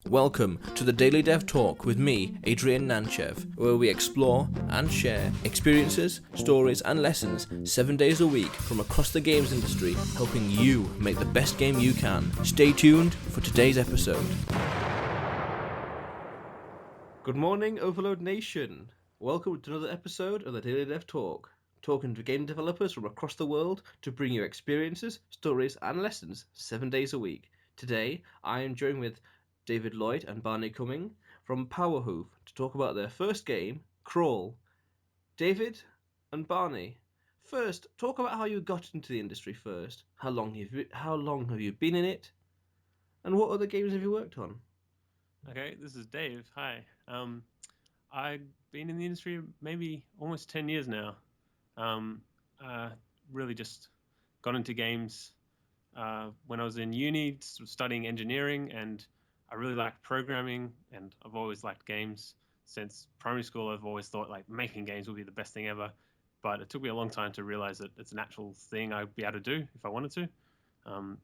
Welcome to the Daily Dev Talk with me, Adrian Nantchev, where we explore and share experiences, stories, and lessons 7 days a week from across the games industry, helping you make the best game you can. Stay tuned for today's episode. Good morning, Overload Nation. Welcome to another episode of the Daily Dev Talk, talking to game developers from across the world to bring you experiences, stories, and lessons 7 days a week. Today, I am joined with David Lloyd and Barney Cumming from Powerhoof to talk about their first game, Crawl. David and Barney, first, talk about how you got into the industry first. How long have you been in it? And what other games have you worked on? Okay, this is Dave. Hi. I've been in the industry maybe almost 10 years now. Really just got into games when I was in uni studying engineering, and I really liked programming, and I've always liked games. Since primary school, I've always thought like making games would be the best thing ever, but it took me a long time to realize that it's an actual thing I'd be able to do if I wanted to. Um,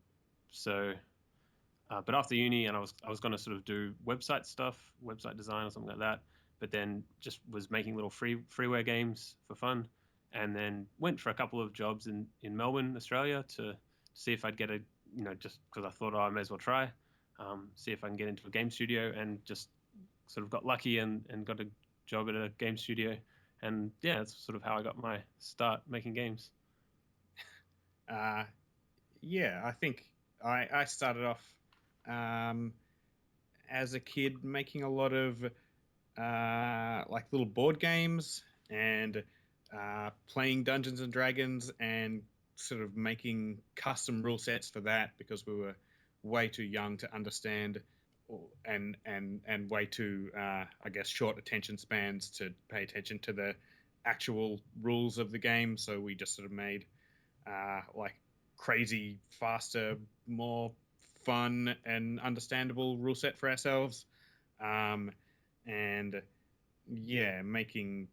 but after uni, and I was going to sort of do website stuff, website design or something like that. But then just was making little freeware games for fun, and then went for a couple of jobs in Melbourne, Australia, to see if I'd get a just because I thought, oh, I may as well try, see if I can get into a game studio, and just sort of got lucky and got a job at a game studio, and yeah, that's sort of how I got my start making games. Yeah, I think I started off as a kid making a lot of like little board games and playing Dungeons and Dragons and sort of making custom rule sets for that because we were way too young to understand and way too I guess short attention spans to pay attention to the actual rules of the game. So we just sort of made like crazy, faster, more fun and understandable rule set for ourselves. And yeah, making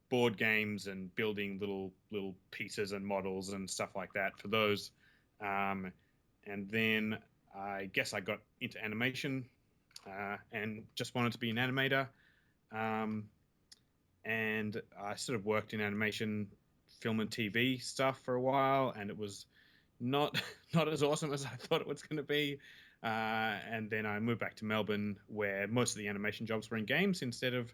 board games and building little pieces and models and stuff like that for those. And then I guess I got into animation and just wanted to be an animator. And I sort of worked in animation, film and TV stuff for a while, and it was not not as awesome as I thought it was going to be. And then I moved back to Melbourne, where most of the animation jobs were in games instead of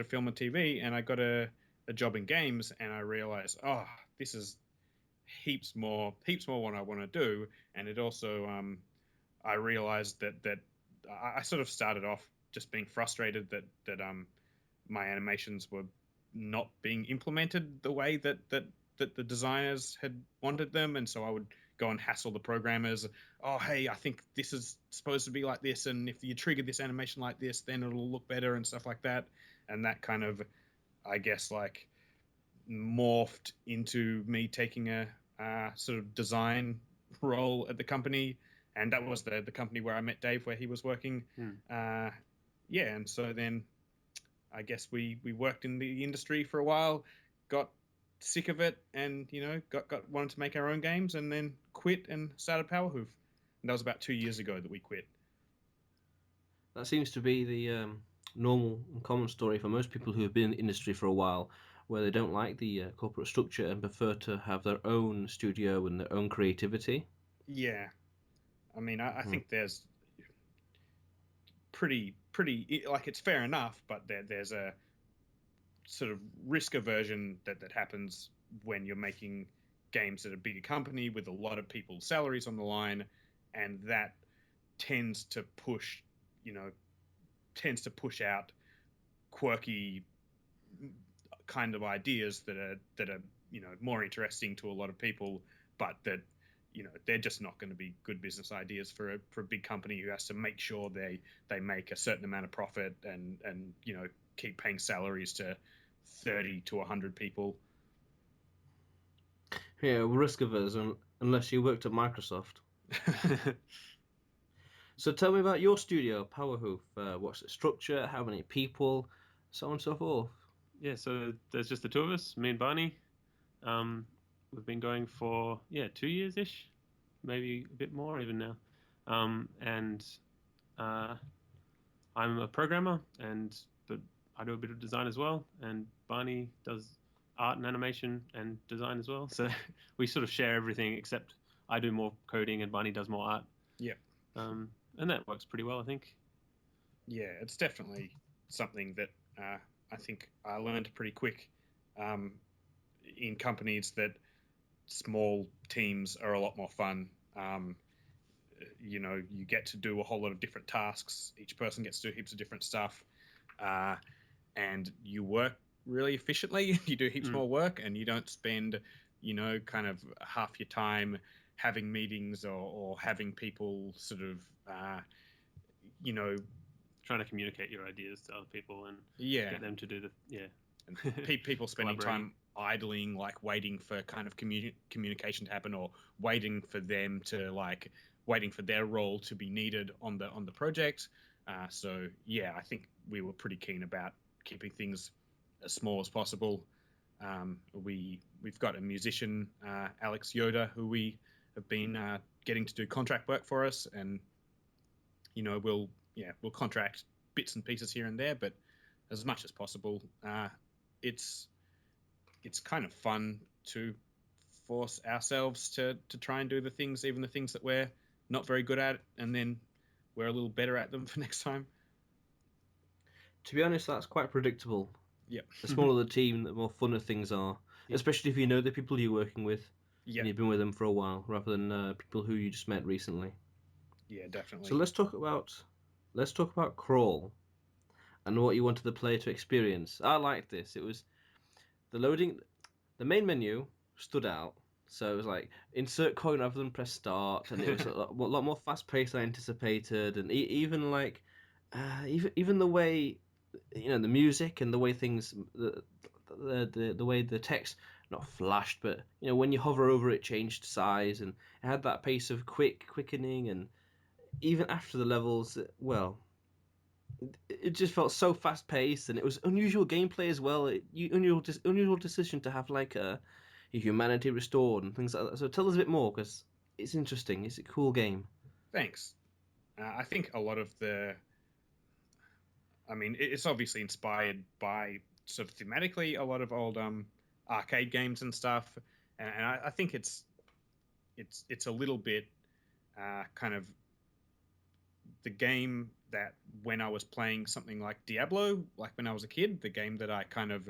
film and TV. And I got a job in games, and I realized, oh, this is heaps more what I want to do. And it also, I realized that I sort of started off just being frustrated that my animations were not being implemented the way that the designers had wanted them, and so I would go and hassle the programmers. Oh, hey, I think this is supposed to be like this, and if you trigger this animation like this, then it'll look better and stuff like that. And that kind of, I guess, like morphed into me taking a sort of design role at the company, and that was the company where I met Dave, where he was working. Yeah, and so then I guess we worked in the industry for a while, got sick of it, and got wanted to make our own games, and then quit and started Powerhoof. And that was about 2 years ago that we quit. That seems to be the normal and common story for most people who have been in the industry for a while, where they don't like the corporate structure and prefer to have their own studio and their own creativity. Yeah, I mean, I think there's pretty like it's fair enough, but there's a sort of risk aversion that happens when you're making games at a bigger company with a lot of people's salaries on the line, and that tends to push out quirky kind of ideas that are more interesting to a lot of people, but that they're just not going to be good business ideas for a big company who has to make sure they make a certain amount of profit and keep paying salaries to 30 to 100 people. Yeah, risk averse unless you worked at Microsoft. So tell me about your studio, Powerhoof. What's the structure? How many people? So on and so forth. Yeah, so there's just the two of us, me and Barney. We've been going for 2 years ish, maybe a bit more even now. And I'm a programmer, but I do a bit of design as well, and Barney does art and animation and design as well. So we sort of share everything, except I do more coding and Barney does more art. Yeah. And that works pretty well, I think. Yeah, it's definitely something that I think I learned pretty quick in companies that small teams are a lot more fun. You get to do a whole lot of different tasks. Each person gets to do heaps of different stuff, and you work really efficiently. You do heaps more work, and you don't spend, kind of half your time having meetings or having people sort of, trying to communicate your ideas to other people and yeah, get them to do and people spending time idling, like waiting for kind of communication to happen, or waiting for their role to be needed on the project. So yeah, I think we were pretty keen about keeping things as small as possible. We've got a musician, Alex Yoda, who we have been getting to do contract work for us, and we'll contract bits and pieces here and there, but as much as possible. It's kind of fun to force ourselves to try and do even the things that we're not very good at, and then we're a little better at them for next time. To be honest, that's quite predictable. Yeah. The smaller the team, the more funner things are, especially if you know the people you're working with. Yeah. And you've been with them for a while, rather than people who you just met recently. Yeah, definitely. So let's talk about Crawl and what you wanted the player to experience. I liked this. It was the main menu stood out. So it was like insert coin rather than press start, and it was a lot more fast paced than I anticipated, and even like even the way the music and the way things the way the text not flashed, but when you hover over it changed size, and it had that pace of quickening, and even after the levels, well, it just felt so fast paced, and it was unusual gameplay as well. Unusual decision to have like your humanity restored and things like that. So tell us a bit more, because it's interesting. It's a cool game. Thanks. I think a lot of it's obviously inspired by sort of thematically a lot of old arcade games and stuff, and I think it's a little bit kind of the game that when I was playing something like Diablo, like when I was a kid, the game that I kind of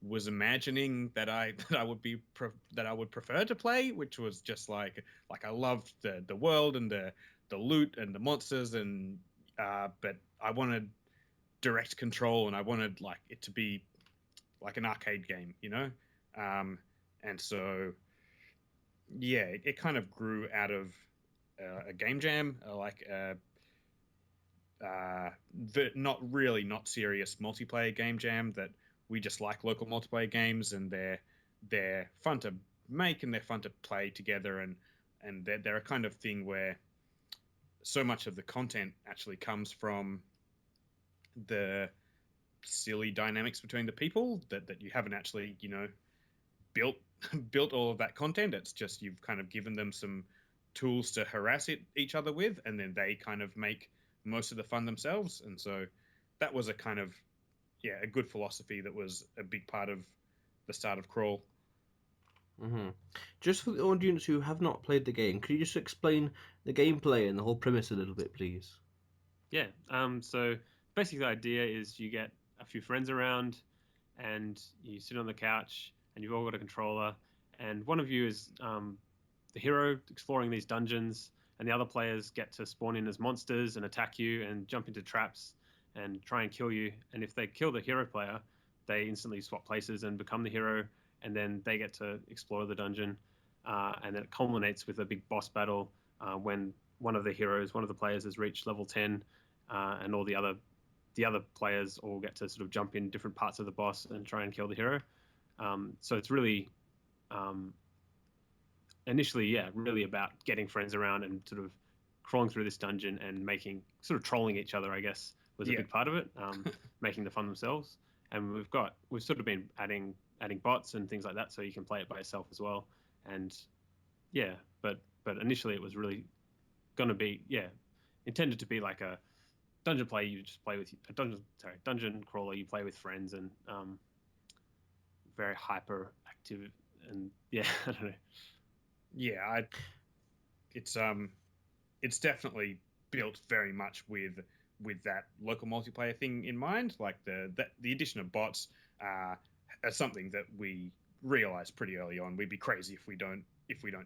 was imagining that I would prefer to play, which was just like I loved the world and the loot and the monsters, and but I wanted direct control, and I wanted like it to be like an arcade game, and so yeah, it kind of grew out of a game jam, the not serious multiplayer game jam that we just like local multiplayer games, and they're fun to make and they're fun to play together, and they're a kind of thing where so much of the content actually comes from the silly dynamics between the people that you haven't actually built all of that content. It's just you've kind of given them some tools to harass each other with, and then they kind of make most of the fun themselves. And so that was a kind of a good philosophy that was a big part of the start of Crawl. Mm-hmm. Just for the audience who have not played the game, could you just explain the gameplay and the whole premise a little bit, please? Yeah. So basically the idea is you get a few friends around and you sit on the couch and you've all got a controller, and one of you is the hero exploring these dungeons, and the other players get to spawn in as monsters and attack you and jump into traps and try and kill you. And if they kill the hero player, they instantly swap places and become the hero, and then they get to explore the dungeon. And then it culminates with a big boss battle when one of the players has reached level 10, and all the other players all get to sort of jump in different parts of the boss and try and kill the hero. So it's really initially, really about getting friends around and sort of crawling through this dungeon and trolling each other, I guess, was a big part of it, making the fun themselves. And we've sort of been adding bots and things like that, so you can play it by yourself as well. And but initially it was really going to be intended to be like a dungeon play. You just play with a dungeon crawler. You play with friends and very hyper active and yeah, I don't know. Yeah, it's definitely built very much with that local multiplayer thing in mind. Like the addition of bots is something that we realized pretty early on. We'd be crazy if we don't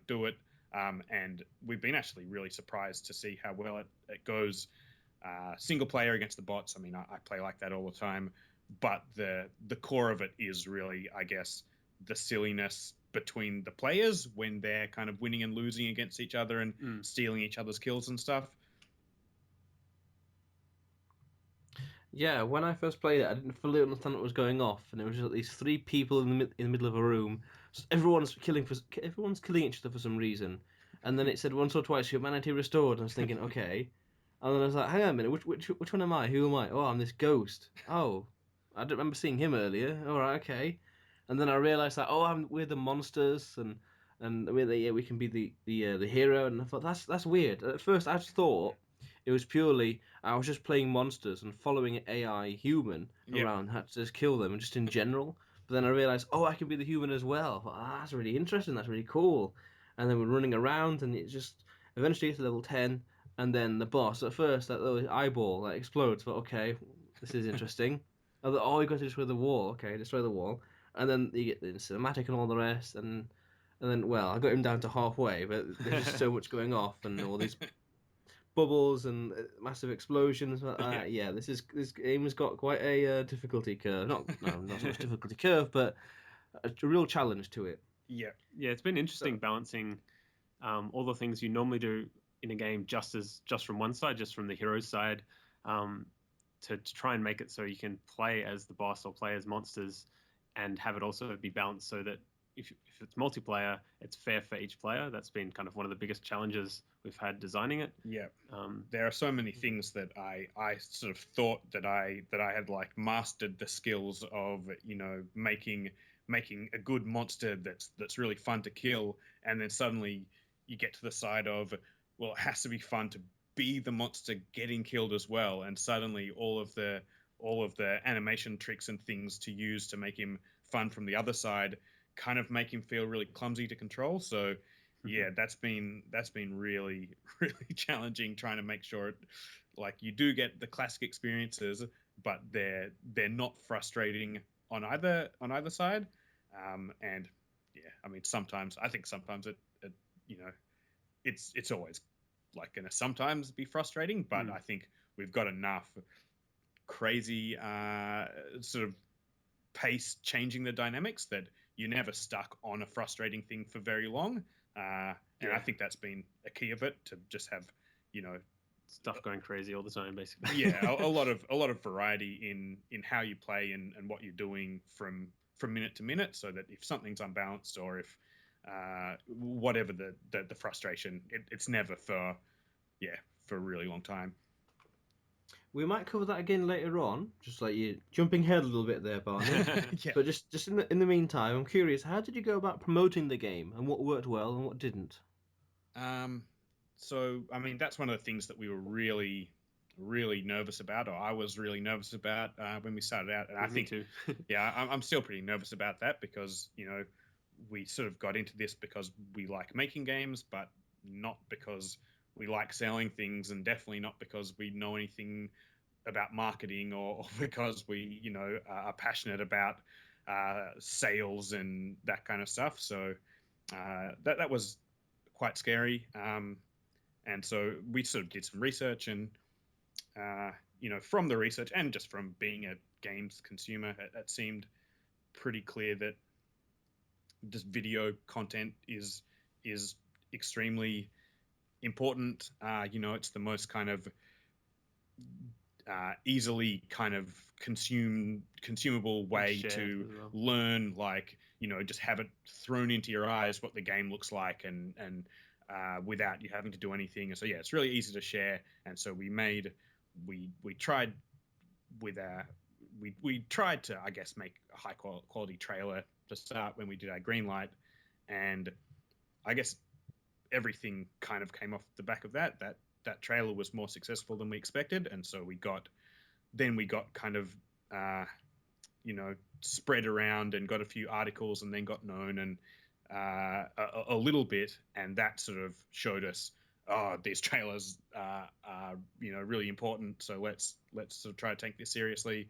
do it. And we've been actually really surprised to see how well it goes. Single player against the bots. I mean, I play like that all the time, but the core of it is really, I guess, the silliness between the players when they're kind of winning and losing against each other and stealing each other's kills and stuff. Yeah, when I first played it, I didn't fully understand what was going off, and it was just at least three people in the middle of a room. So everyone's killing each other for some reason, and then it said once or twice humanity restored. And I was thinking, okay, and then I was like, hang on a minute, which one am I? Who am I? Oh, I'm this ghost. Oh, I don't remember seeing him earlier. All right, okay, and then I realized that we're the monsters, and we can be the hero, and I thought that's weird. At first, I just thought it was purely I was just playing monsters and following an AI human around, had to just kill them, and just in general. But then I realized, I can be the human as well. I thought, that's really interesting. That's really cool. And then we're running around, and it just eventually gets to level 10, and then the boss. At first, that little eyeball that explodes. But okay, this is interesting. I thought, you got to destroy the wall. Okay, destroy the wall, and then you get the cinematic and all the rest, and then well, I got him down to halfway, but there's just so much going off, and all these bubbles and massive explosions. Yeah, this game has got quite a difficulty curve. Not so much difficulty curve, but a real challenge to it. Yeah, it's been interesting balancing all the things you normally do in a game just from one side, just from the hero's side, to try and make it so you can play as the boss or play as monsters, and have it also be balanced so that if it's multiplayer, it's fair for each player. That's been kind of one of the biggest challenges we've had designing it. Yeah, there are so many things that I sort of thought that I had like mastered the skills of, making a good monster that's really fun to kill, and then suddenly you get to the side of, well, it has to be fun to be the monster getting killed as well, and suddenly all of the animation tricks and things to use to make him fun from the other side kind of make him feel really clumsy to control. So yeah, that's been really really challenging, trying to make sure like you do get the classic experiences, but they're not frustrating on either side. And yeah, I mean, sometimes it it's always like going to sometimes be frustrating, but I think we've got enough crazy sort of pace changing the dynamics that you're never stuck on a frustrating thing for very long. And I think that's been a key of it, to just have, stuff going crazy all the time, basically. Yeah, a lot of variety in how you play and what you're doing from minute to minute, so that if something's unbalanced or if whatever the frustration, it's never for a really long time. We might cover that again later on, just like you jumping ahead a little bit there, Barney. Yeah. But just in the meantime, I'm curious, how did you go about promoting the game, and what worked well and what didn't? So I mean, that's one of the things that we were really really nervous about, or I was really nervous about when we started out, and I think too. yeah, I'm still pretty nervous about that, because we sort of got into this because we like making games, but not because we like selling things, and definitely not because we know anything about marketing, or because we are passionate about sales and that kind of stuff. So that was quite scary. And so we sort of did some research, and from the research and just from being a games consumer, it seemed pretty clear that just video content is extremely important. It's the most kind of easily kind of consumable way to learn, like just have it thrown into your eyes what the game looks like, and without you having to do anything. So yeah, it's really easy to share. And so we tried to, I guess, make a high quality trailer to start when we did our green light, and I guess everything kind of came off the back of that that trailer was more successful than we expected, and so we got kind of spread around and got a few articles, and then got known and a little bit, and that sort of showed us, oh, these trailers are really important, so let's sort of try to take this seriously.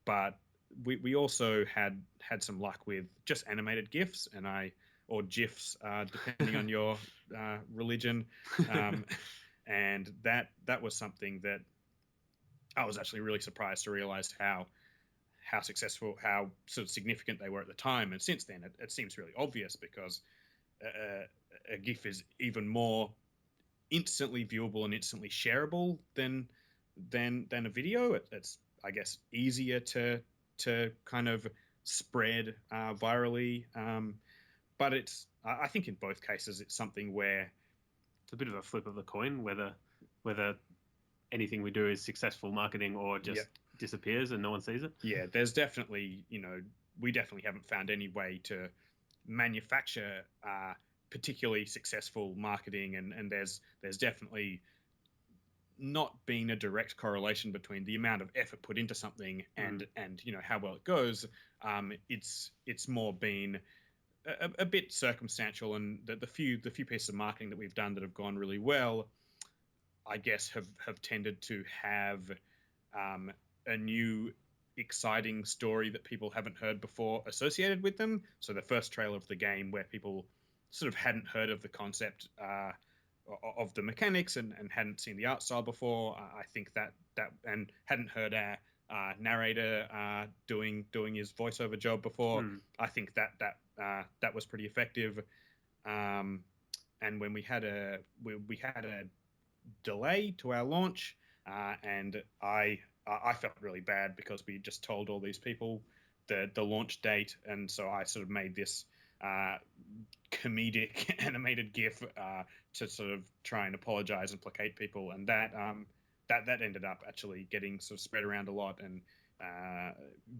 But we also had some luck with just animated GIFs or GIFs, depending on your religion, and that was something that I was actually really surprised to realize how successful, how sort of significant they were at the time. And since then, it seems really obvious, because a GIF is even more instantly viewable and instantly shareable than a video. It's, I guess, easier to kind of spread virally. But I think in both cases, it's something where it's a bit of a flip of the coin, whether anything we do is successful marketing or just disappears and no one sees it. Yeah, there's definitely, we definitely haven't found any way to manufacture particularly successful marketing, and there's definitely not been a direct correlation between the amount of effort put into something and how well it goes. It's more been a bit circumstantial, and the few pieces of marketing that we've done that have gone really well, I guess, have tended to have a new exciting story that people haven't heard before associated with them. So the first trailer of the game, where people sort of hadn't heard of the concept of the mechanics and hadn't seen the art style before, I think that and hadn't heard our narrator doing his voiceover job before. I think that was pretty effective. And when we had a delay to our launch, and I felt really bad, because we just told all these people the launch date, and so I sort of made this comedic animated GIF to sort of try and apologize and placate people, and that ended up actually getting sort of spread around a lot, and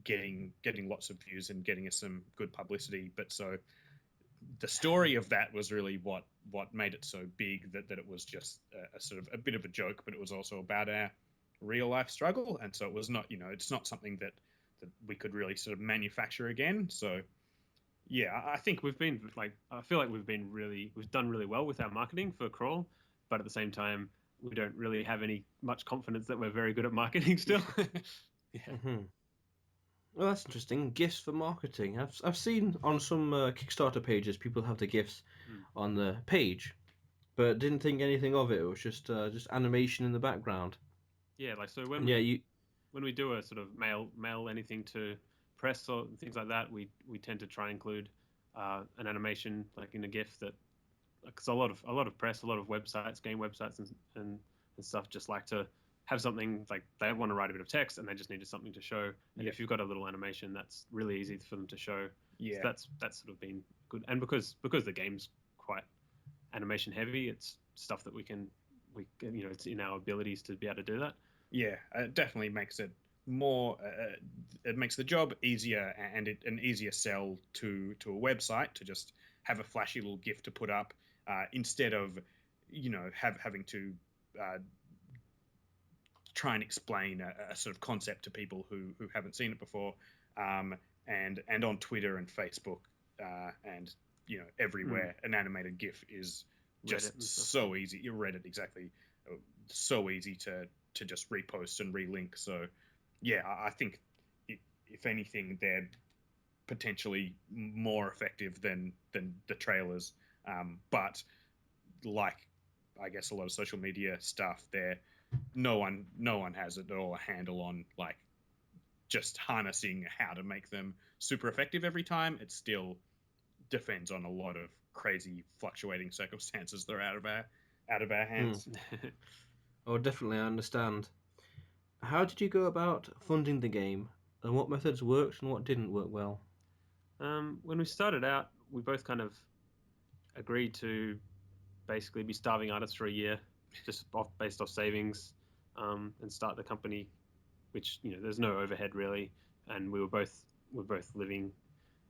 getting lots of views and getting us some good publicity. But so the story of that was really what made it so big, that it was just a sort of a bit of a joke, but it was also about our real life struggle, and so it was not, it's not something that we could really sort of manufacture again. So yeah, I think I feel like we've done really well with our marketing for Crawl, but at the same time, we don't really have much confidence that we're very good at marketing still. Yeah. Mm-hmm. Well, that's interesting. GIFs for marketing. I've seen on some Kickstarter pages people have the GIFs on the page, but didn't think anything of it. It was just animation in the background. Yeah, like, so when we do a sort of mail anything to press or things like that, we tend to try and include an animation, like in a GIF, that, because a lot of press, a lot of websites, game websites and stuff, just like to have something, like they want to write a bit of text and they just needed something to show. And if you've got a little animation, that's really easy for them to show. Yeah, so that's sort of been good. And because the game's quite animation heavy, it's stuff that we it's in our abilities to be able to do that. Yeah, it definitely makes it more. It makes the job easier, and an easier sell to a website to just have a flashy little GIF to put up, instead of having to try and explain a sort of concept to people who haven't seen it before, and on Twitter and Facebook, and everywhere, an animated GIF is just so easy. You read it exactly, so easy to just repost and relink. So yeah, I think if anything, they're potentially more effective than the trailers. But like, I guess, a lot of social media stuff, no one has it all a handle on, like, just harnessing how to make them super effective every time. It still depends on a lot of crazy fluctuating circumstances that are out of our hands. Oh, definitely, I understand. How did you go about funding the game, and what methods worked and what didn't work well? When we started out, we both kind of agreed to basically be starving artists for a year, just based off savings, and start the company, which there's no overhead really, and we're both living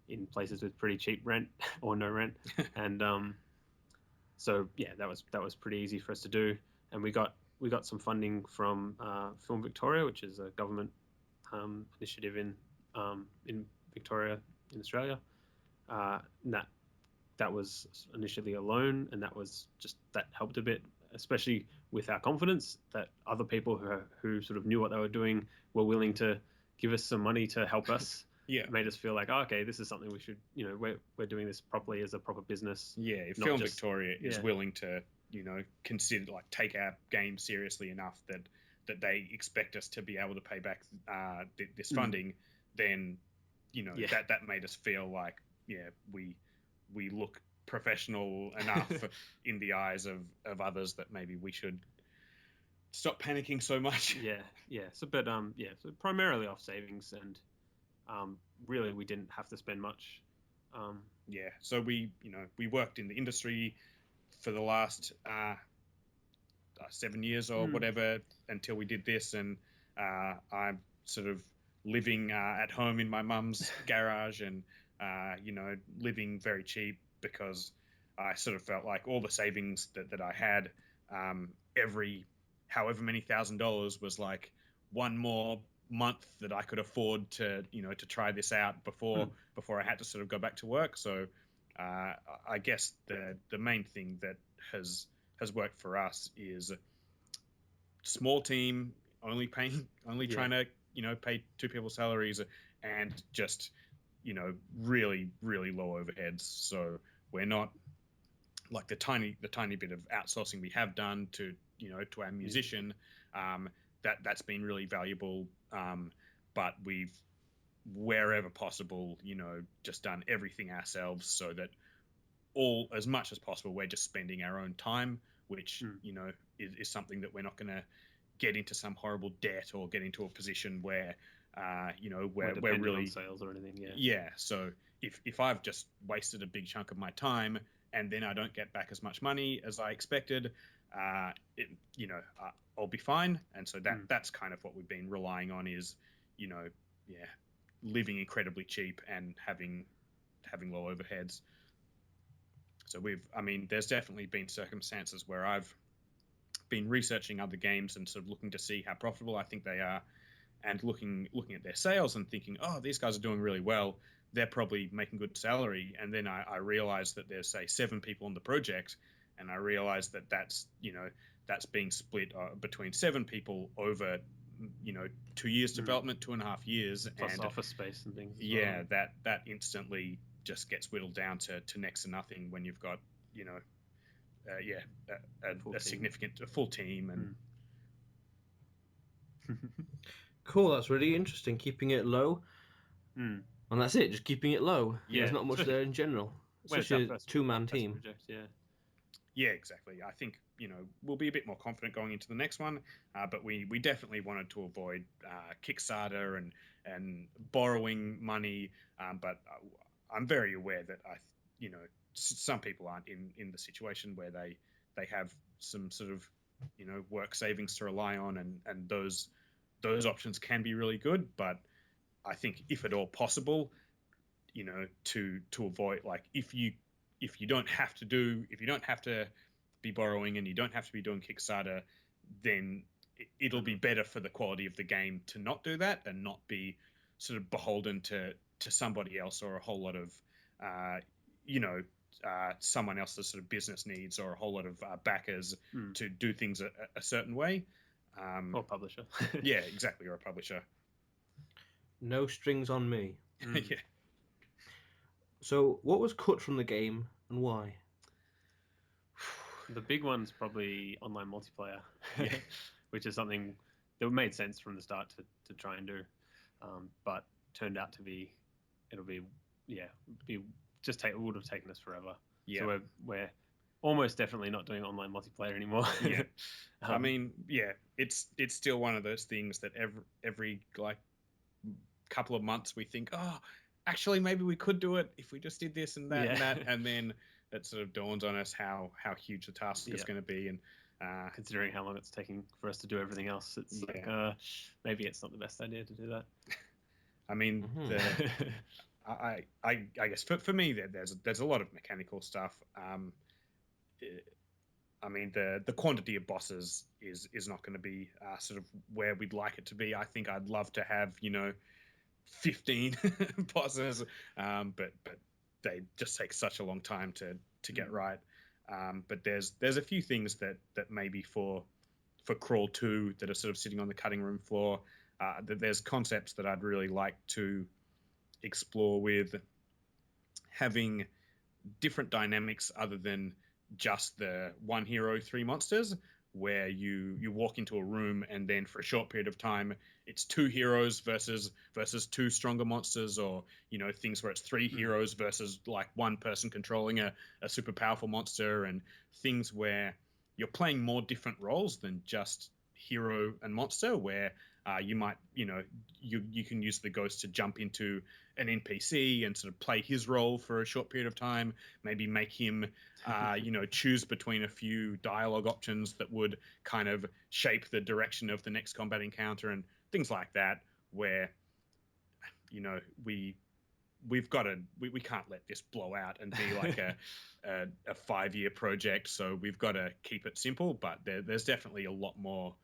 in places with pretty cheap rent or no rent, and So yeah, that was pretty easy for us to do, and we got some funding from Film Victoria, which is a government initiative in Victoria in Australia. And that was initially a loan, and that helped a bit, especially with our confidence that other people who sort of knew what they were doing were willing to give us some money to help us. Yeah. Made us feel like, oh, okay, this is something we should, we're doing this properly as a proper business. Yeah, if not Film just- Victoria is yeah. willing to, consider, like, take our game seriously enough that they expect us to be able to pay back this funding, then, Yeah. that made us feel like, yeah, we look professional enough in the eyes of others that maybe we should stop panicking so much. Yeah. So primarily off savings, and really we didn't have to spend much. Yeah, so we worked in the industry for the last 7 years or whatever until we did this, and I'm sort of living at home in my mum's garage, and living very cheap because I sort of felt like all the savings that I had, every however many $1,000 was like one more month that I could afford to to try this out before I had to sort of go back to work. So I guess the main thing that has worked for us is small team, only trying to pay 2 people's salaries, and just really low overheads. So we're not like the tiny bit of outsourcing we have done to to our musician, that's been really valuable, but we've, wherever possible, just done everything ourselves, so that as much as possible we're just spending our own time, which is something that we're not going to get into some horrible debt or get into a position where we're really on sales or anything. So if I've just wasted a big chunk of my time and then I don't get back as much money as I expected, I'll be fine. And so that's kind of what we've been relying on, is living incredibly cheap and having low overheads. So there's definitely been circumstances where I've been researching other games and sort of looking to see how profitable I think they are, and looking at their sales and thinking, oh, these guys are doing really well, they're probably making good salary. And then I realized that there's, say, 7 people on the project, and I realized that's being split between 7 people over 2 years development, 2.5 years, plus and office space and things. Yeah, that instantly just gets whittled down to next to nothing when you've got a significant full team. And Cool, that's really interesting. Keeping it low, and that's it. Just keeping it low. Yeah, there's not much there in general, especially a 2-man team. Project, yeah, exactly. I think we'll be a bit more confident going into the next one, but we definitely wanted to avoid Kickstarter and borrowing money. But I'm very aware that some people aren't in the situation where they have some sort of work savings to rely on, and those options can be really good. But I think if at all possible, to avoid, like, if you don't have to be borrowing and you don't have to be doing Kickstarter, then it'll be better for the quality of the game to not do that and not be sort of beholden to somebody else or a whole lot of someone else's sort of business needs, or a whole lot of backers to do things a certain way. Or publisher. Yeah, exactly, or a publisher. No strings on me. Yeah. So what was cut from the game and why? The big one's probably online multiplayer, which is something that made sense from the start to try and do, but turned out to be, it would have taken us forever. Yeah. So we're almost definitely not doing online multiplayer anymore. Yeah. I mean, it's still one of those things that every like couple of months we think, oh, actually maybe we could do it if we just did this and that and that, and then it sort of dawns on us how huge the task is going to be, and considering how long it's taking for us to do everything else, it's like maybe it's not the best idea to do that. I mean, I guess for me there's a lot of mechanical stuff. I mean, the quantity of bosses is not going to be sort of where we'd like it to be. I think I'd love to have 15 bosses, but they just take such a long time to get right. But there's a few things that maybe for Crawl 2 that are sort of sitting on the cutting room floor. That there's concepts that I'd really like to explore with having different dynamics other than just the one hero, three monsters, where you walk into a room and then for a short period of time it's two heroes versus two stronger monsters, or things where it's three heroes versus like one person controlling a super powerful monster, and things where you're playing more different roles than just hero and monster, where you might you can use the ghost to jump into an NPC and sort of play his role for a short period of time, maybe make him choose between a few dialogue options that would kind of shape the direction of the next combat encounter and things like that, where we can't let this blow out and be like a 5-year project, so we've got to keep it simple. But there's definitely a lot more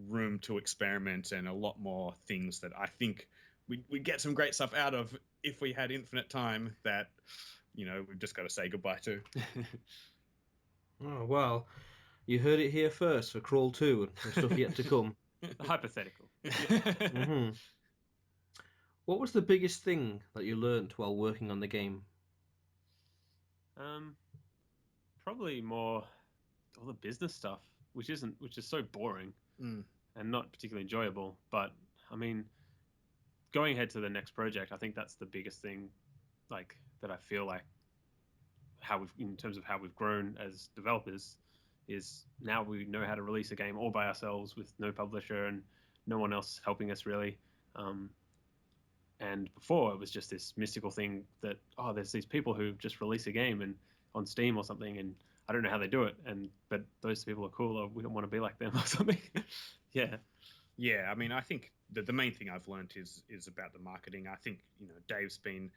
room to experiment and a lot more things that I think we'd get some great stuff out of if we had infinite time that we've just got to say goodbye to. Oh, well, you heard it here first for Crawl 2 and stuff yet to come. Hypothetical. Mm-hmm. What was the biggest thing that you learnt while working on the game? Probably more all the business stuff, which is so boring and not particularly enjoyable. But I mean, going ahead to the next project, I think that's the biggest thing, like that I feel like in terms of how we've grown as developers, is now we know how to release a game all by ourselves with no publisher and no one else helping us really. And before it was just this mystical thing that there's these people who just release a game and on Steam or something, and I don't know how they do it, but those people are cool, or we don't want to be like them or something. Yeah, I mean, I think the main thing I've learned is about the marketing. I think Dave's been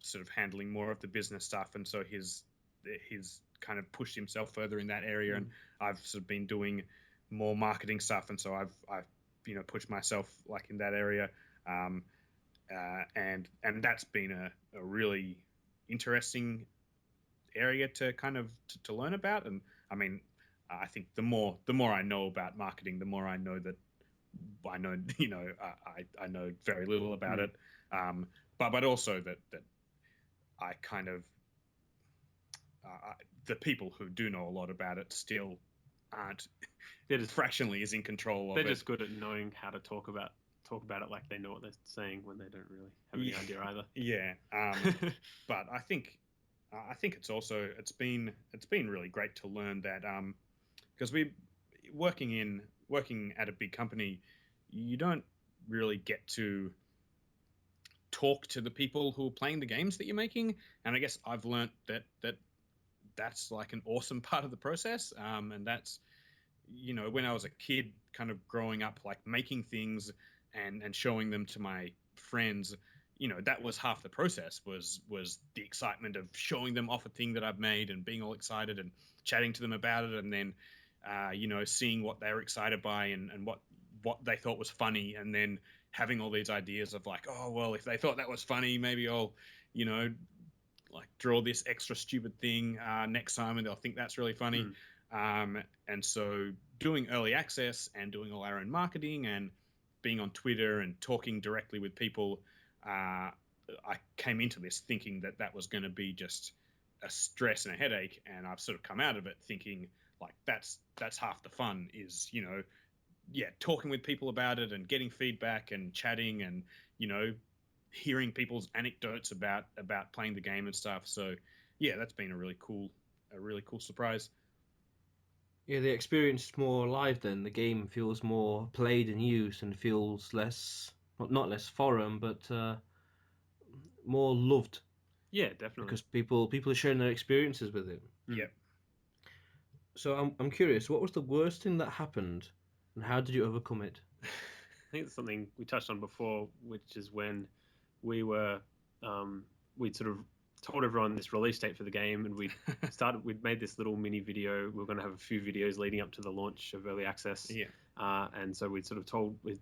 sort of handling more of the business stuff, and so he's kind of pushed himself further in that area, and I've sort of been doing more marketing stuff, and so I've pushed myself like in that area, and that's been a really interesting area to kind of to learn about. And I mean, I think the more I know about marketing, the more I know that I know I know very little about it, but also that I kind of the people who do know a lot about it still aren't. They're just fractionally is in control of they're it. They're just good at knowing how to talk about it like they know what they're saying when they don't really have any idea either. Yeah, but I think it's also it's been really great to learn that because we working at a big company, you don't really get to talk to the people who are playing the games that you're making, and I guess I've learned that's like an awesome part of the process, and that's when I was a kid kind of growing up like making things and showing them to my friends, that was half the process, was the excitement of showing them off a thing that I've made and being all excited and chatting to them about it, and then seeing what they were excited by and what they thought was funny, and then having all these ideas of like, oh well, if they thought that was funny, maybe I'll like draw this extra stupid thing next time and they'll think that's really funny. And so doing early access and doing all our own marketing and being on Twitter and talking directly with people, I came into this thinking that was going to be just a stress and a headache, and I've sort of come out of it thinking like that's half the fun, is talking with people about it and getting feedback and chatting and hearing people's anecdotes about playing the game and stuff. So yeah, that's been a really cool surprise. Yeah, the experience is more alive then. The game feels more played and used and feels less, not less foreign, but more loved. Yeah, definitely. Because people are sharing their experiences with it. Yeah. So I'm curious, what was the worst thing that happened, and how did you overcome it? I think it's something we touched on before, which is when we were we'd sort of told everyone this release date for the game, and we'd made this little mini video. We were going to have a few videos leading up to the launch of early access. Yeah. And so we'd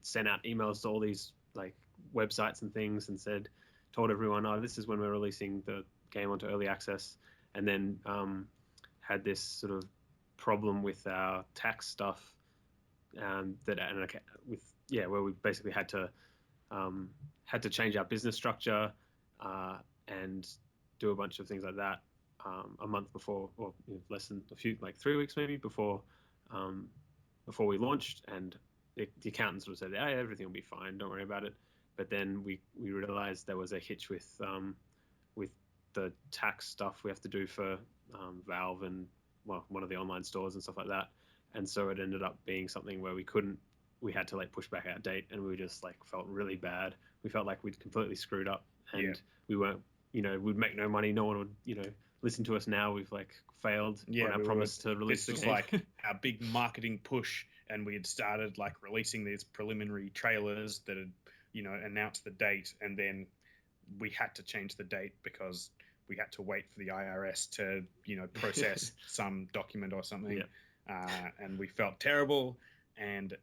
sent out emails to all these like websites and things and told everyone, oh, this is when we're releasing the game onto early access. And then had this sort of problem with our tax stuff where we basically had to change our business structure and do a bunch of things like that a month before, or less than 3 weeks maybe before we launched. And the accountant sort of said, "Hey, everything will be fine. Don't worry about it." But then we realized there was a hitch with the tax stuff we have to do for Valve and one of the online stores and stuff like that. And so it ended up being something where we had to like push back our date, and we just like felt really bad. We felt like we'd completely screwed up, and we weren't, we'd make no money. No one would, listen to us now. We've like failed on our promise to release the game. This was like our big marketing push, and we had started like releasing these preliminary trailers that had, announced the date, and then we had to change the date because we had to wait for the IRS to, process some document or something. Yeah. And we felt terrible, and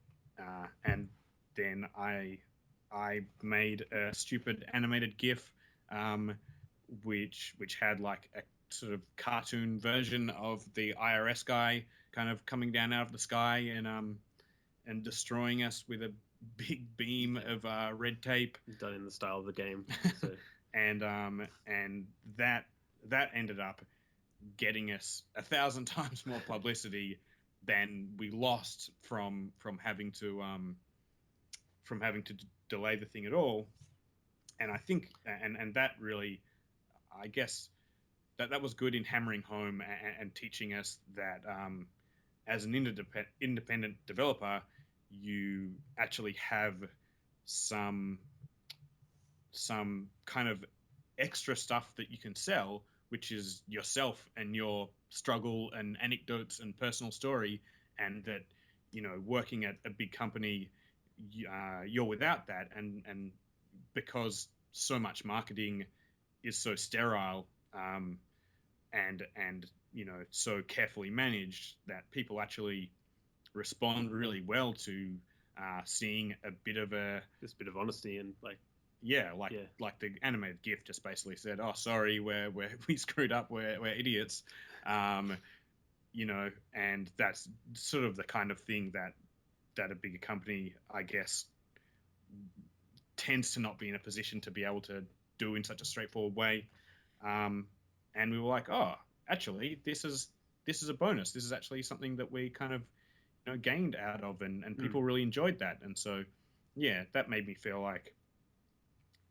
then I made a stupid animated GIF, which had like a sort of cartoon version of the IRS guy kind of coming down out of the sky and destroying us with a big beam of red tape, done in the style of the game. So. and that ended up getting us 1,000 times more publicity than we lost from having to delay the thing at all. And I think and that really, I guess that was good in hammering home and teaching us that as an independent developer, you actually have some kind of extra stuff that you can sell, which is yourself and your struggle and anecdotes and personal story. And that, working at a big company, you're without that. And because so much marketing is so sterile and so carefully managed, that people actually respond really well to seeing a bit of honesty and like the animated GIF just basically said, "Oh, sorry, we screwed up. We're idiots," and that's sort of the kind of thing that a bigger company, I guess, tends to not be in a position to be able to do in such a straightforward way. And we were like, "Oh, actually, this is a bonus. This is actually something that we kind of gained out of, and people really enjoyed that." And so, yeah, that made me feel like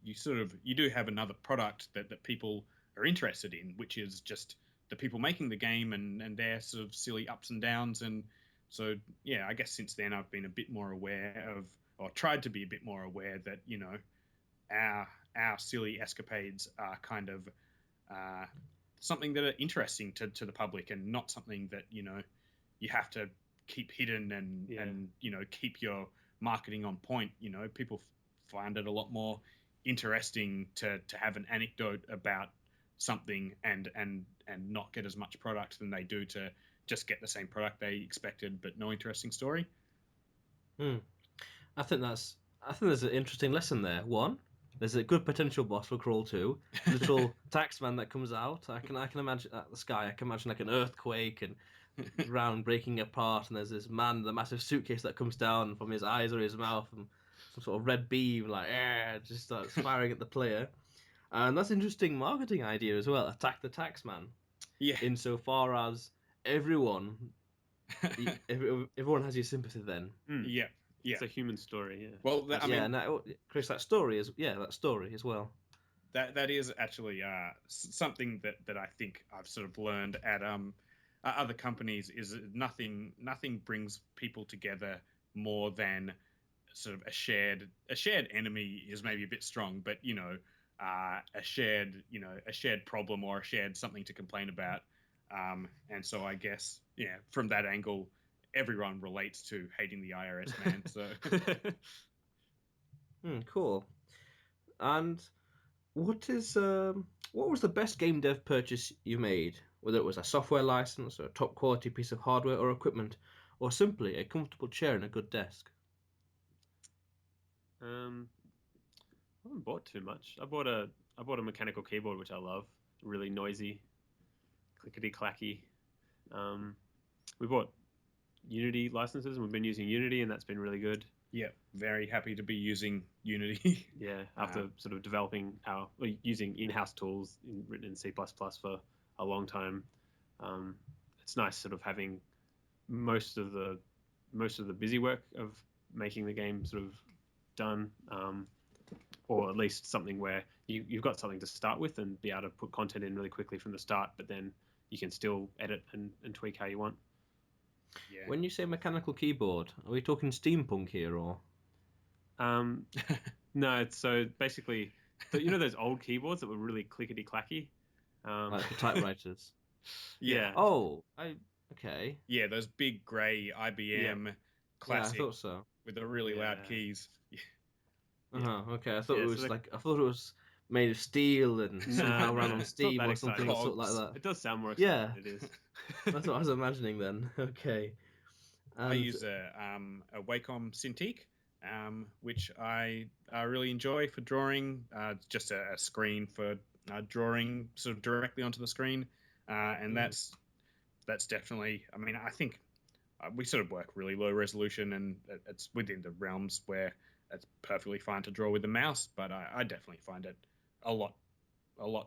you do have another product that people are interested in, which is just the people making the game and their sort of silly ups and downs. And so, yeah, I guess since then I've been a bit more aware of, or tried to be a bit more aware that, our silly escapades are kind of something that are interesting to the public, and not something that, you have to keep hidden and keep your marketing on point. People find it a lot more interesting to have an anecdote about something and not get as much product than they do to just get the same product they expected but no interesting story. I think there's an interesting lesson there. One, there's a good potential boss for Crawl 2. Little taxman that comes out. I can imagine the sky. I can imagine like an earthquake and ground breaking apart, and there's this man with a massive suitcase that comes down from his eyes or his mouth, and some sort of red beam just starts firing at the player. And that's an interesting marketing idea as well. Attack the taxman. Yeah. Insofar as everyone has your sympathy then. Yeah. Yeah. It's a human story. Yeah. Well, Chris, that story as well. That is actually something that I think I've sort of learned at other companies, is nothing brings people together more than sort of a shared enemy is maybe a bit strong, but a shared problem or a shared something to complain about. And so I guess, from that angle, everyone relates to hating the IRS man. So cool. And what is What was the best game dev purchase you made? Whether it was a software license, or a top quality piece of hardware or equipment, or simply a comfortable chair and a good desk? I haven't bought too much. I bought a mechanical keyboard which I love, really noisy, clickety clacky. We bought Unity licenses and we've been using Unity and that's been really good. Yeah, very happy to be using Unity. Yeah, after sort of developing using in-house tools written in C++ for a long time, it's nice sort of having most of the busy work of making the game sort of done, or at least something where you've got something to start with and be able to put content in really quickly from the start, but then you can still edit and tweak how you want. Yeah. When you say mechanical keyboard, are we talking steampunk here or? No, it's so basically, those old keyboards that were really clickety clacky, Like for typewriters? yeah. Oh, okay. Yeah, those big grey IBM classic Yeah, I thought so. with the really loud Yeah. keys. Okay. I thought Yeah, it so was the- I thought it was made of steel and somehow ran on it's not steam that or exciting. something like Cogs. that. It does sound more exciting than it is. That's what I was imagining then. Okay. I And use a Wacom Cintiq, which I really enjoy for drawing. It's just a screen for drawing sort of directly onto the screen, and that's definitely. I mean, I think we sort of work really low resolution, and it's within the realms where it's perfectly fine to draw with the mouse. But I definitely find it a lot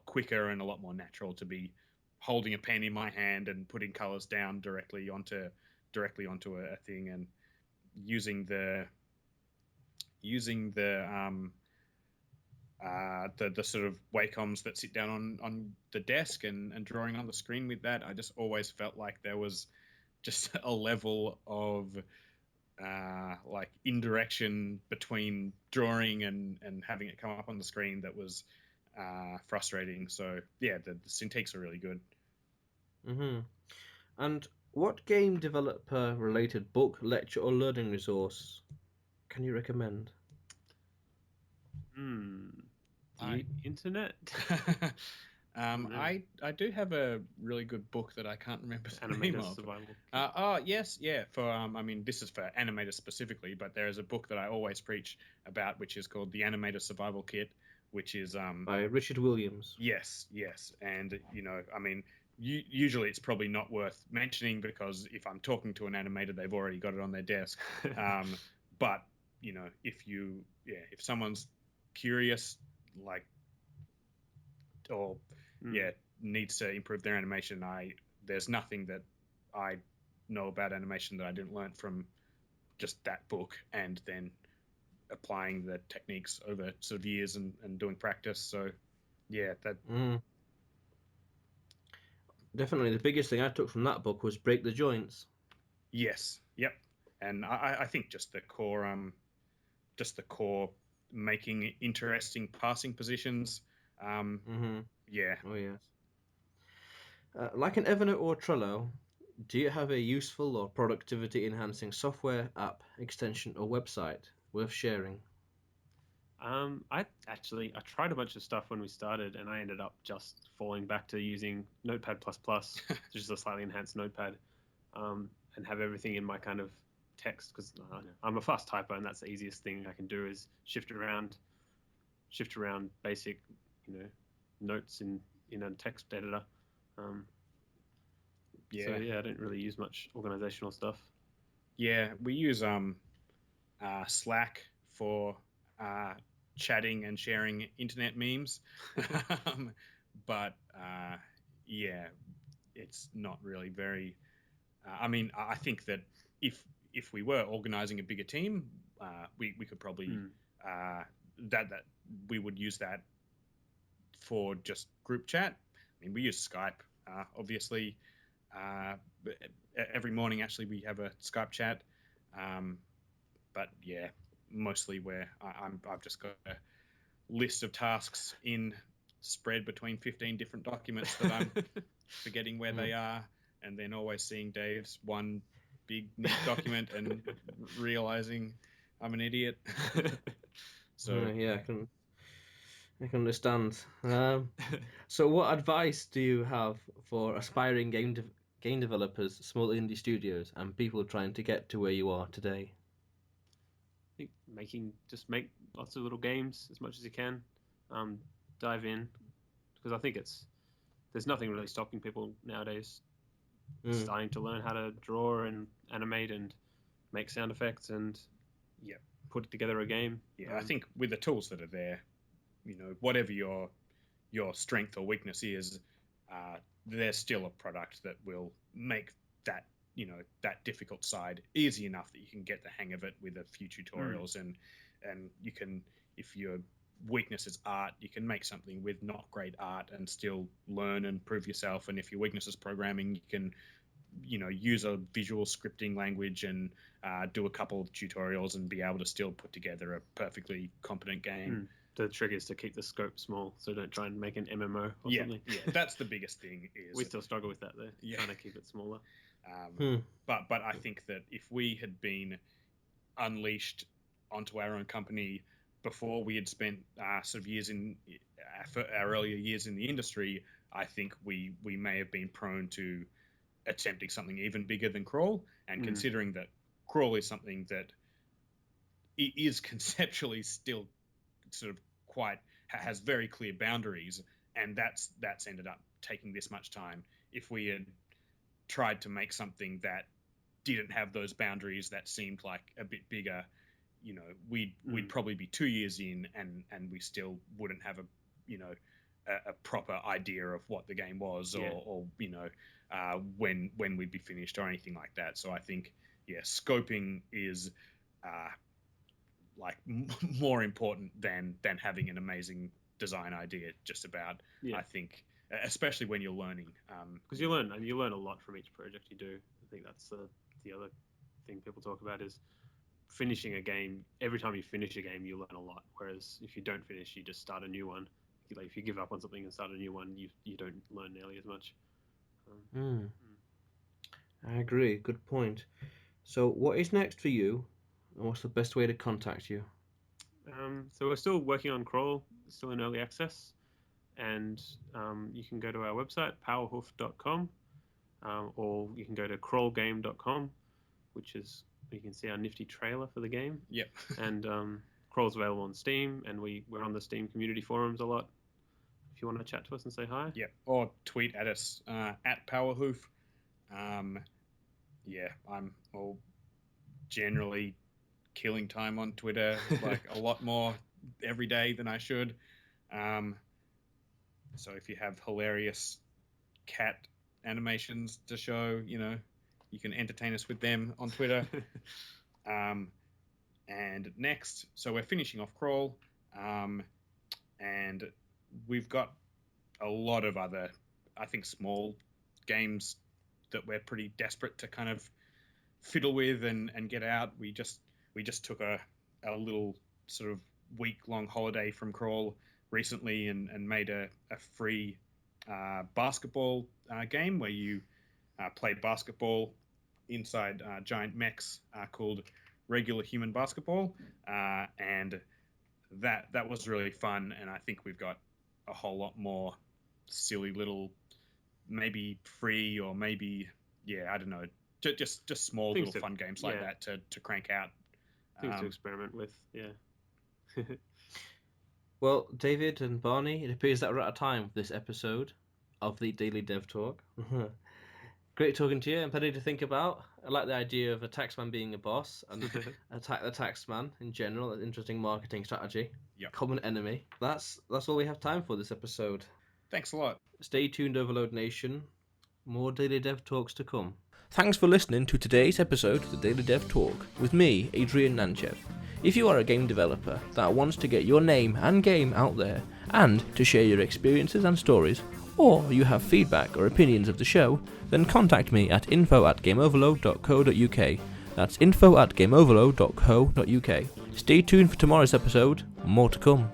quicker and a lot more natural to be holding a pen in my hand and putting colors down directly onto a thing, and using the sort of Wacoms that sit down on the desk and drawing on the screen with that. I just always felt like there was just a level of like indirection between drawing and having it come up on the screen that was frustrating. So yeah, the Cintiqs are really good. mm-hmm. And what game developer related book, lecture, or learning resource can you recommend? The internet. I do have a really good book that I can't remember the name Animator of. survival. Yes, yeah. For I mean, this is for animators specifically, but there is a book that I always preach about, which is called the Animator Survival Kit, which is By Richard Williams. yes, and I mean, usually it's probably not worth mentioning because if I'm talking to an animator, they've already got it on their desk. But if someone's curious, like, or needs to improve their animation, there's nothing that I know about animation that I didn't learn from just that book and then applying the techniques over sort of years and doing practice. So yeah, that Definitely the biggest thing I took from that book was break the joints. yes, yep. And I think just the core making interesting passing positions. Yeah. Oh yes. Like an Evernote or Trello, do you have a useful or productivity enhancing software, app, extension, or website worth sharing? I tried a bunch of stuff when we started, and I ended up just falling back to using Notepad++, which is a slightly enhanced Notepad, and have everything in my kind of text because I'm a fast typer, and that's the easiest thing I can do is shift around basic, notes in a text editor. Yeah. So yeah, I don't really use much organizational stuff. Yeah, we use Slack for chatting and sharing internet memes, but yeah, it's not really very. I mean, I think that if we were organizing a bigger team, we could probably that we would use that for just group chat. I mean, we use Skype, obviously. Every morning, actually, we have a Skype chat. But yeah, mostly where I've just got a list of tasks spread between 15 different documents that I'm forgetting where they are, and then always seeing Dave's one big neat document and realizing I'm an idiot. So yeah, I can understand. So what advice do you have for aspiring game developers, small indie studios, and people trying to get to where you are today? I think make lots of little games as much as you can. Dive in, because I think there's nothing really stopping people nowadays starting to learn how to draw and animate and make sound effects and put together a game. Yeah, I think with the tools that are there, whatever your strength or weakness is, there's still a product that will make that that difficult side easy enough that you can get the hang of it with a few tutorials and you can, if your weakness is art, you can make something with not great art and still learn and prove yourself. And if your weakness is programming, you can use a visual scripting language and do a couple of tutorials and be able to still put together a perfectly competent game. The trick is to keep the scope small, so don't try and make an MMO or something. Yeah, that's the biggest thing. Is we still struggle with that though. Trying to keep it smaller. But I think that if we had been unleashed onto our own company before we had spent sort of years in our earlier years in the industry, I think we may have been prone to attempting something even bigger than Crawl. And considering that Crawl is something that is conceptually still sort of has very clear boundaries, and that's ended up taking this much time. If we had tried to make something that didn't have those boundaries, that seemed like a bit bigger, we'd probably be 2 years in and we still wouldn't have a proper idea of what the game was or when we'd be finished or anything like that. So I think scoping is like more important than having an amazing design idea. Just about, I think, especially when you're learning, because you learn a lot from each project you do. I think that's the other thing people talk about is finishing a game. Every time you finish a game, you learn a lot. Whereas if you don't finish, you just start a new one. Like if you give up on something and start a new one, you don't learn nearly as much. I agree. Good point. So what is next for you, and what's the best way to contact you? So we're still working on Crawl, still in early access, and you can go to our website, powerhoof.com, or you can go to crawlgame.com, which is you can see our nifty trailer for the game. Yep. And Crawl's available on Steam, and we're on the Steam community forums a lot. If you want to chat to us and say hi. Yep. Or tweet at us at Powerhoof. I'm all generally killing time on Twitter, like a lot more every day than I should. So if you have hilarious cat animations to show, you can entertain us with them on Twitter. And next, so we're finishing off Crawl, and we've got a lot of other, I think, small games that we're pretty desperate to kind of fiddle with and get out. We just took a little sort of week-long holiday from Crawl recently and made a free basketball game where you play basketball inside giant mechs called Regular Human Basketball, and that was really fun. And I think we've got a whole lot more silly little, maybe free or maybe I don't know, just small little fun games like that to crank out. Things to experiment with, Well, David and Barney, it appears that we're out of time for this episode of the Daily Dev Talk. Great talking to you, and plenty to think about. I like the idea of a taxman being a boss and attack the taxman in general. An interesting marketing strategy. Yep. Common enemy. That's all we have time for this episode. Thanks a lot. Stay tuned, Overload Nation. More Daily Dev Talks to come. Thanks for listening to today's episode of the Daily Dev Talk with me, Adrian Nantchev. If you are a game developer that wants to get your name and game out there and to share your experiences and stories, or you have feedback or opinions of the show, then contact me at info@gameoverload.co.uk. That's info@gameoverload.co.uk. Stay tuned for tomorrow's episode. More to come.